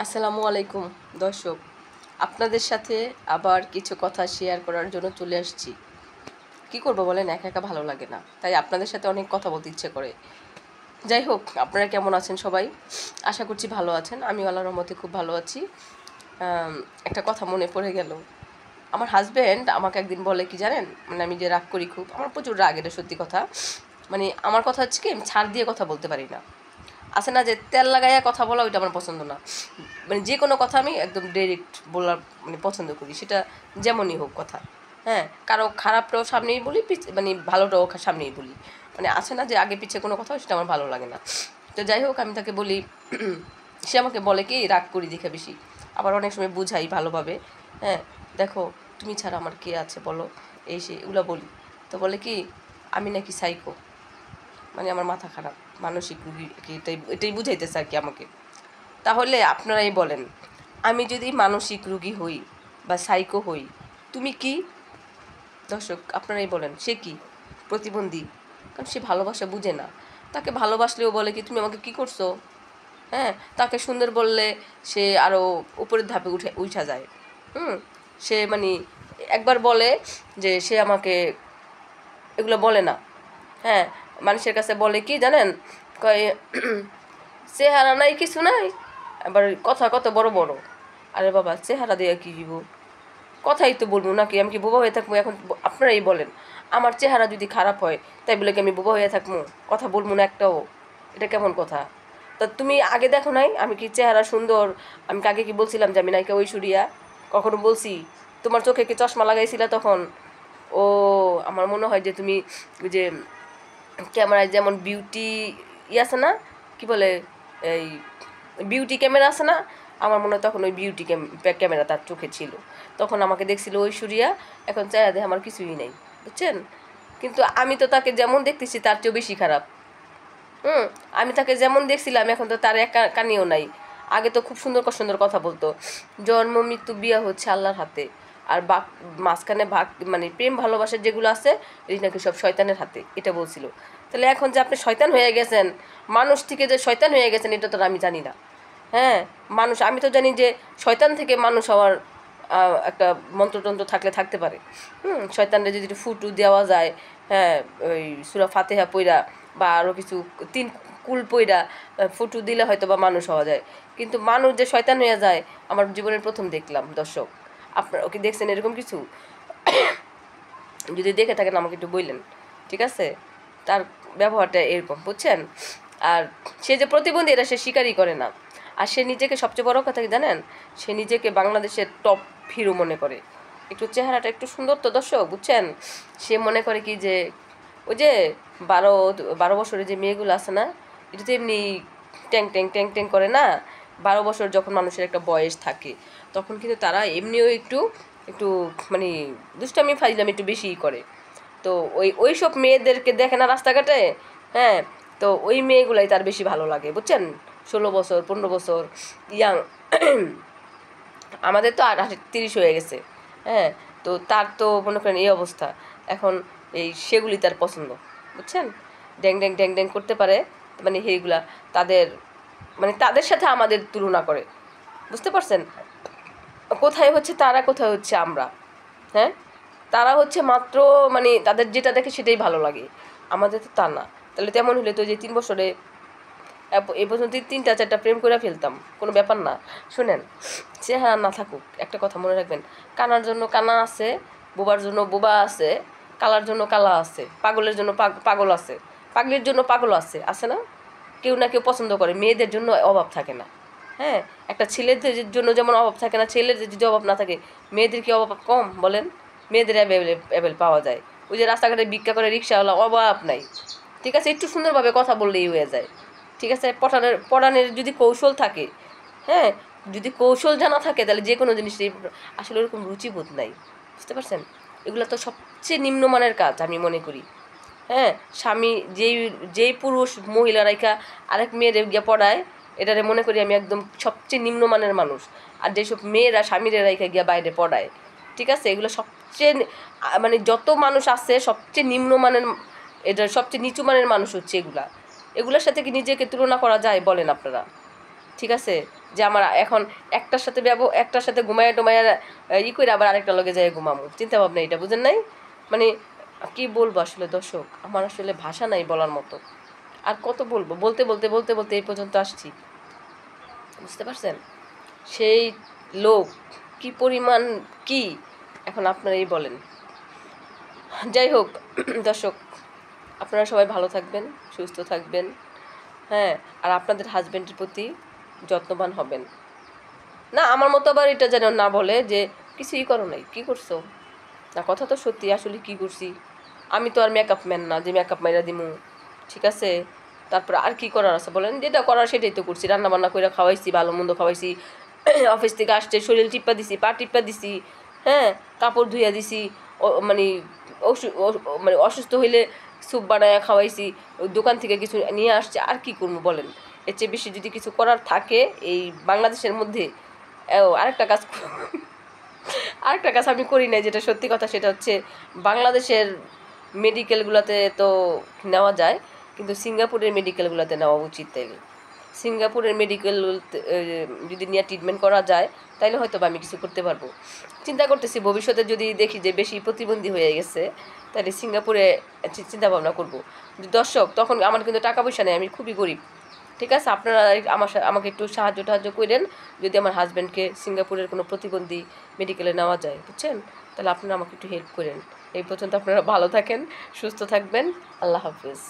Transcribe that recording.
আসসালামু আলাইকুম দর্শক, আপনাদের সাথে আবার কিছু কথা শেয়ার করার জন্য চলে আসছি। কি করব বলেন, একা একা ভালো লাগে না, তাই আপনাদের সাথে অনেক কথা বলতে ইচ্ছে করে। যাই হোক, আপনারা কেমন আছেন সবাই? আশা করছি ভালো আছেন। আমি আল্লাহর রহমতে খুব ভালো আছি। একটা কথা মনে পড়ে গেল। আমার হাজব্যান্ড আমাকে একদিন বলে কি জানেন, মানে আমি যে রাগ করি খুব, আমার প্রচুর রাগ, এটা সত্যি কথা। মানে আমার কথা হচ্ছে কি, আমি ছাড় দিয়ে কথা বলতে পারি না। আছে না যে তেল লাগাইয়া কথা বলা, ওইটা আমার পছন্দ না। মানে যে কোনো কথা আমি একদম ডিরেক্ট বলার মানে পছন্দ করি, সেটা যেমনই হোক কথা। হ্যাঁ, কারো খারাপটাও সামনেই বলি, মানে ভালোটাও সামনেই বলি। মানে আছে না যে আগে পিছিয়ে কোনো কথা, সেটা আমার ভালো লাগে না। তো যাই হোক, আমি তাকে বলি, সে আমাকে বলে কি রাগ করি দেখে বেশি। আবার অনেক সময় বুঝাই ভালোভাবে। হ্যাঁ, দেখো তুমি ছাড়া আমার কে আছে বলো, এই সে এগুলো বলি। তো বলে কি আমি নাকি সাইকো, মানে আমার মাথা খারাপ, মানসিক রুগী, এটাই এটাই বুঝাইতেছে আর কি আমাকে। তাহলে আপনারাই বলেন, আমি যদি মানসিক রুগী হই বা সাইকো হই, তুমি কি? দর্শক আপনারাই বলেন, সে কি? প্রতিবন্ধী। কারণ সে ভালোবাসা বুঝে না। তাকে ভালোবাসলেও বলে কি তুমি আমাকে কি করছো। হ্যাঁ, তাকে সুন্দর বললে সে আরও উপরের ধাপে উঠা যায়। সে মানে একবার বলে যে সে আমাকে এগুলো বলে না। হ্যাঁ, মানুষের কাছে বলে কি জানেন, কয় চেহারা নাই কিছু নাই, আবার কথা কত বড় বড়। আরে বাবা, চেহারা দিয়ে কি দিব? কথাই তো বলবো নাকি, আমি কি বোবা হয়ে থাকবো এখন? আপনারাই বলেন, আমার চেহারা যদি খারাপ হয় তাই বলে কি আমি বোবা হয়ে থাকবো? কথা বলবো না একটাও? এটা কেমন কথা? তা তুমি আগে দেখো নাই আমি কি চেহারা সুন্দর? আমি আগে কি বলছিলাম যে আমি নায়িকা ঐশ্বরিয়া? কখনো বলছি? তোমার চোখে কি চশমা লাগাইছিলা তখন? ও, আমার মনে হয় যে তুমি ওই যে ক্যামেরায় যেমন বিউটি আছে না, কি বলে, এই বিউটি ক্যামেরা আছে না, আমার মনে হয় তখন ওই বিউটি ক্যামেরা তার চোখে ছিল। তখন আমাকে দেখছিল ঐশ্বরিয়া, এখন চেহারা দেখে আমার কিছুই নেই, বুঝছেন? কিন্তু আমি তো তাকে যেমন দেখতেছি তার চেয়েও বেশি খারাপ। আমি তাকে যেমন দেখছিলাম এখন তো তার এক কানিও নাই। আগে তো খুব সুন্দর সুন্দর কথা বলতো, জন্ম মৃত্যু বিয়া হচ্ছে আল্লাহর হাতে, আর মাঝখানে ভাগ মানে প্রেম ভালোবাসার যেগুলো আছে এই নাকি সব শয়তানের হাতে, এটা বলছিল। তাহলে এখন যে আপনি শয়তান হয়ে গেছেন, মানুষ থেকে যে শয়তান হয়ে গেছেন, এটা তো আমি জানি না। হ্যাঁ, মানুষ, আমি তো জানি যে শয়তান থেকে মানুষ হওয়ার একটা মন্ত্রতন্ত্র থাকলে থাকতে পারে। শয়তানরে যদি একটু ফুটু দেওয়া যায়, হ্যাঁ, ওই সূরা ফাতিহা পইরা বা আরও কিছু তিন কুল পইরা ফুটু দিলে হয়তো বা মানুষ হওয়া যায়। কিন্তু মানুষ যে শয়তান হয়ে যায়, আমার জীবনের প্রথম দেখলাম দর্শক। আপনারা ওকে দেখছেন এরকম কিছু? যদি দেখে থাকেন আমাকে একটু বললেন, ঠিক আছে? তার ব্যবহারটা এরকম, বুঝছেন? আর সে যে প্রতিবন্ধী এটা সে স্বীকারই করে না। আর সে নিজেকে, সবচেয়ে বড় কথা কি জানেন, সে নিজেকে বাংলাদেশের টপ হিরো মনে করে। একটু চেহারাটা একটু সুন্দর তো দর্শক, বুঝছেন? সে মনে করে কি যে ওই যে 12 বছরের যে মেয়েগুলো আছে না, এটা তো এমনি ট্যাং ট্যাং ট্যাং ট্যাং করে না। 12 বছর যখন মানুষের একটা বয়স থাকে, তখন কিন্তু তারা এমনিও একটু একটু মানে দুষ্টামি ফাইজলামি একটু বেশিই করে। তো ওই সব মেয়েদেরকে দেখে না রাস্তাঘাটে। হ্যাঁ, তো ওই মেয়েগুলাই তার বেশি ভালো লাগে, বুঝছেন? 16 বছর 15 বছর ইয়াং। আমাদের তো 30 হয়ে গেছে। হ্যাঁ, তো তার তো মনে করেন এই অবস্থা এখন। সেগুলি তার পছন্দ, বুঝছেন? ড্যাং ড্যাং ড্যাং ড্যাং করতে পারে, মানে সেইগুলা তাদের, মানে তাদের সাথে আমাদের তুলনা করে, বুঝতে পারছেন? কোথায় হচ্ছে তারা, কোথায় হচ্ছে আমরা। হ্যাঁ, তারা হচ্ছে মাত্র মানে তাদের যেটা দেখে সেটাই ভালো লাগে, আমাদের তো তা না। তাহলে তেমন হলে তো যে 3 বছরে এ পর্যন্ত 3টা 4টা প্রেম করে ফেলতাম, কোনো ব্যাপার না। শুনেন, চেহারা না থাকুক, একটা কথা মনে রাখবেন, কানার জন্য কানা আছে, বোবার জন্য বোবা আছে, কালার জন্য কালা আছে, পাগলের জন্য পাগল আছে, পাগলির জন্য পাগল আছে, আছে না? কেউ না কেউ পছন্দ করে, মেয়েদের জন্য অভাব থাকে না। হ্যাঁ, একটা ছেলেদের জন্য যেমন অভাব থাকে না, ছেলেদের যদি অভাব না থাকে, মেয়েদের কি অভাব কম বলেন? মেয়েদের অ্যাভেল পাওয়া যায়। ওই যে রাস্তাঘাটে ভিক্ষা করে রিক্সাওয়ালা, অভাব নাই। ঠিক আছে, একটু সুন্দরভাবে কথা বললেই হয়ে যায়। ঠিক আছে, পড়ানোর যদি কৌশল থাকে, হ্যাঁ, যদি কৌশল জানা থাকে, তাহলে যে কোনো জিনিসই আসলে ওরকম রুচিবোধ নাই, বুঝতে পারছেন? এগুলো তো সবচেয়ে নিম্নমানের কাজ আমি মনে করি। হ্যাঁ, স্বামী যেই পুরুষ মহিলা রাইখা আরেক মেয়ের গিয়ে পড়ায়, এটারে মনে করি আমি একদম সবচেয়ে নিম্নমানের মানুষ। আর যেসব মেয়েরা স্বামীর রাইখা গিয়া বাইরে পড়ায়, ঠিক আছে, এগুলো সবচেয়ে মানে যত মানুষ আছে সবচেয়ে নিম্নমানের, এটা সবচেয়ে নিচু মানের মানুষ হচ্ছে এগুলা। এগুলোর সাথে কি নিজেকে তুলনা করা যায় বলেন আপনারা? ঠিক আছে, যে আমার এখন একটার সাথে ঘুমায় টুমায় করে আবার আরেকটা লগে যায় ঘুমামো, চিন্তা ভাবনা এটা বুঝেন নাই? মানে কি বলবো আসলে দর্শক, আমার আসলে ভাষা নাই বলার মতো। আর কত বলবো, বলতে বলতে বলতে বলতে এই পর্যন্ত আসছি, বুঝতে পারছেন? সেই লোক কি পরিমাণ, কি এখন আপনারাই বলেন। যাই হোক দর্শক, আপনারা সবাই ভালো থাকবেন, সুস্থ থাকবেন, হ্যাঁ। আর আপনাদের হাজব্যান্ডের প্রতি যত্নবান হবেন না। আমার মতো আবার এটা যেন না বলে যে কিছুই করো নাই, কী করছো না, কথা তো সত্যি, আসলে কি করছি। আমি তো আর মেকআপ ম্যান না যে মেকআপ মাইরা দিমু, ঠিক আছে? তারপর আর কি করার আছে বলেন, যেটা করার সেটাই তো করছি, রান্না বান্না করে খাওয়াইছি, ভালো মন্দ খাওয়াইছি, অফিস থেকে আসছে শরীর টিপ্পা দিছি, পা টিপ্পা দিছি, হ্যাঁ, কাপড় ধুইয়া দিছি, মানে মানে অসুস্থ হইলে স্যুপ বানায়া খাওয়াইছি, ওই দোকান থেকে কিছু নিয়ে আসছে, আর কি করবো বলেন? এর চেয়ে বেশি যদি কিছু করার থাকে এই বাংলাদেশের মধ্যে, আরেকটা কাজ আরেকটা কাজ আমি করি নাই, যেটা সত্যি কথা, সেটা হচ্ছে বাংলাদেশের মেডিকেলগুলোতে তো নেওয়া যায়, কিন্তু সিঙ্গাপুরের মেডিকেলগুলোতে নেওয়া উচিত। তাইলে সিঙ্গাপুরের মেডিকেল যদি নিয়ে ট্রিটমেন্ট করা যায়, তাইলে হয়তো বা আমি কিছু করতে পারবো। চিন্তা করতেছি ভবিষ্যতে যদি দেখি যে বেশি প্রতিবন্ধী হয়ে গেছে, তাহলে সিঙ্গাপুরে চিন্তা ভাবনা করবো। দর্শক, তখন আমার কিন্তু টাকা পয়সা নেই, আমি খুবই গরিব, ঠিক আছে? আপনারা আমাকে একটু সাহায্য করেন, যদি আমার হাজব্যান্ডকে সিঙ্গাপুরের কোনো প্রতিবন্ধী মেডিকেলে নেওয়া যায়, বুঝছেন? তাহলে আপনারা আমাকে একটু হেল্প করেন। এই পর্যন্ত আপনারা ভালো থাকেন, সুস্থ থাকবেন, আল্লাহ হাফিজ।